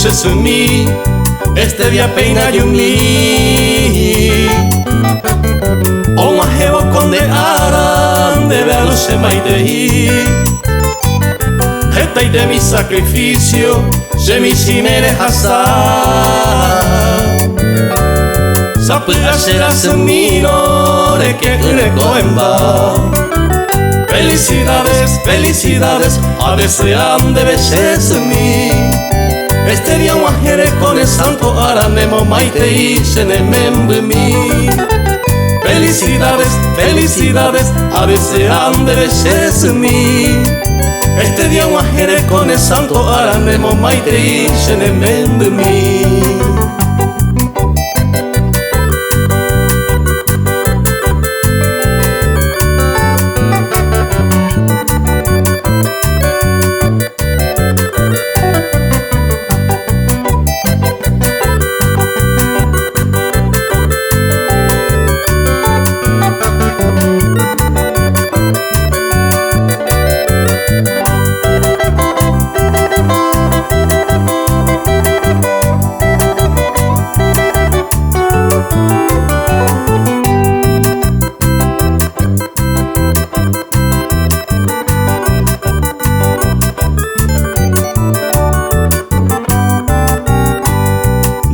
sesumi, este día peina yumli. O mahebo konde aran de ver los semaitehi. Esta y de mi sacrificio, se mi simere hasar. Sapuga será semino de que recoemba. Felicidades, felicidades, a desean de veces mí. Este día muajere con el santo aranemo maite y se ne mi. Felicidades, felicidades, a desean de veces mí. Este día muajere con el santo aranemo maite y se ne mi.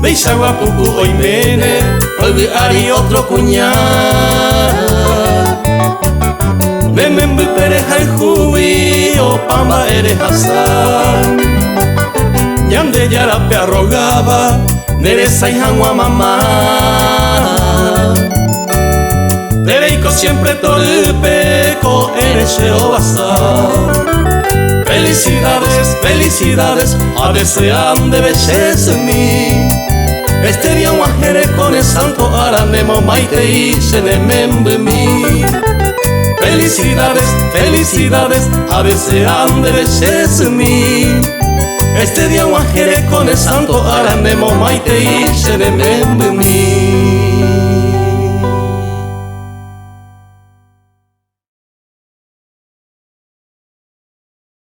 Beishagua puku oimene, hoy ari otro cuñar. Memembu pereja y jubi, o pamba eres hasar. Ñande yarape arrogaba, neresa y jangua mamá. Tereico siempre torpeco, eres basar. Felicidades, felicidades, a desean de veces mí. Este día muajere con el santo aranemo maite y se ne mi. Felicidades, felicidades, a desean de veces mí. Este día muajere con el santo aranemo maite y se ne mi.